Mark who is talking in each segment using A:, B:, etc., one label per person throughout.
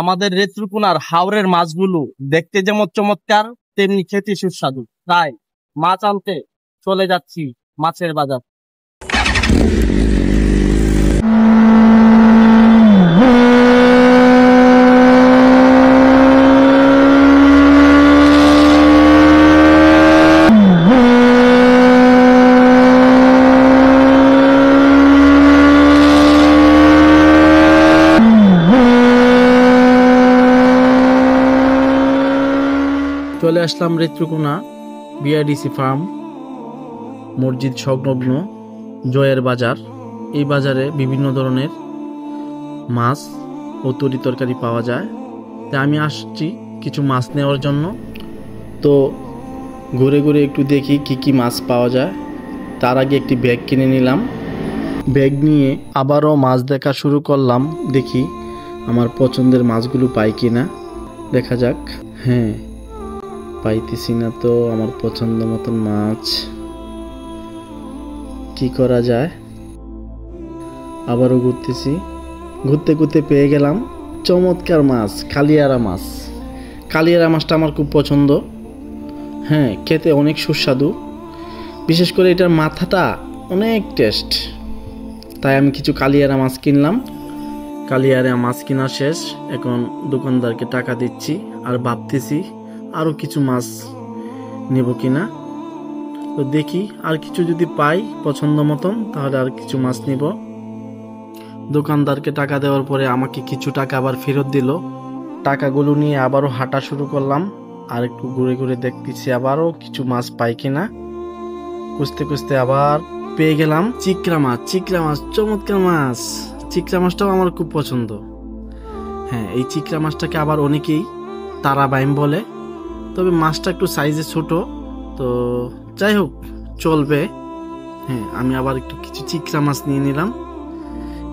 A: আমাদের রেত্রকোনার হাওরের মাছগুলো দেখতে যেমন চমৎকার, তেমনি খেতে সুস্বাদু। তাই মাছ আনতে চলে যাচ্ছি মাছের বাজার।
B: চলে আসলাম রেত্রকোনা বিআরডিসি ফার্ম মসজিদ সংলগ্ন জয়ের বাজার। এই বাজারে বিভিন্ন ধরনের মাছ ও তরি তরকারি পাওয়া যায়। তাই আমি আসছি কিছু মাছ নেওয়ার জন্য। তো ঘুরে ঘুরে একটু দেখি কি কি মাছ পাওয়া যায়। তার আগে একটি ব্যাগ কিনে নিলাম। ব্যাগ নিয়ে আবারও মাছ দেখা শুরু করলাম। দেখি আমার পছন্দের মাছগুলো পাই কিনা, দেখা যাক। হ্যাঁ, পাইতেছি না তো আমার পছন্দ মতন মাছ। কি করা যায়? আবারও ঘুরতেছি, ঘুরতে ঘুরতে পেয়ে গেলাম চমৎকার মাছ, কালিয়ারা মাছ। কালিয়ারা মাছটা আমার খুব পছন্দ। হ্যাঁ, খেতে অনেক সুস্বাদু, বিশেষ করে এটার মাথাটা অনেক টেস্ট। তাই আমি কিছু কালিয়ারা মাছ কিনলাম। কালিয়ারা মাছ কেনা শেষ, এখন দোকানদারকে টাকা দিচ্ছি আর ভাবতেছি আরও কিছু মাছ নেব কিনা। তো দেখি আর কিছু যদি পাই পছন্দ মতন তাহলে আর কিছু মাছ নিব। দোকানদারকে টাকা দেওয়ার পরে আমাকে কিছু টাকা আবার ফেরত দিল। টাকাগুলো নিয়ে আবারও হাঁটা শুরু করলাম, আর একটু ঘুরে ঘুরে দেখতেছি আবারও কিছু মাছ পাই কিনা। খুঁজতে খুঁজতে আবার পেয়ে গেলাম চিকরা মাছ। চিকরা মাছ চমৎকার মাছ। চিকরা মাছটাও আমার খুব পছন্দ। হ্যাঁ, এই চিকরা মাছটাকে আবার অনেকেই তারা বাইম বলে, তবে মাছটা একটু সাইজে ছোট, তো যাই হোক চলবে। হ্যাঁ, আমি আবার একটু কিছু চিকরা মাছ নিয়ে নিলাম।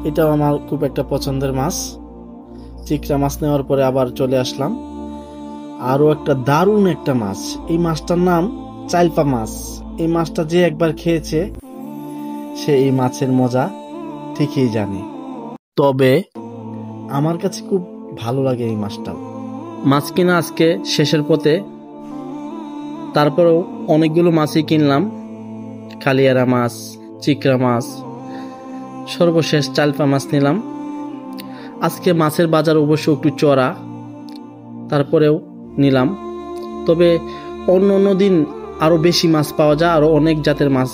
B: এটাও আমার খুব একটা পছন্দের মাছ। চিকরা মাছ নেওয়ার পরে আবার চলে আসলাম আরও একটা দারুণ একটা মাছ। এই মাছটার নাম চাইলপা মাছ। এই মাছটা যে একবার খেয়েছে সে এই মাছের মজা ঠিকই জানে। তবে আমার কাছে খুব ভালো লাগে এই মাছটাও। মাছ কিনা আজকে শেষের পথে, তারপরেও অনেকগুলো মাছই কিনলাম। কালিয়ারা মাছ, চিকরা মাছ, সর্বশেষ চাইলপা মাছ নিলাম। আজকে মাছের বাজার অবশ্য একটু চড়া, তারপরেও নিলাম। তবে অন্য অন্য দিন আরও বেশি মাছ পাওয়া যায়, আরও অনেক জাতের মাছ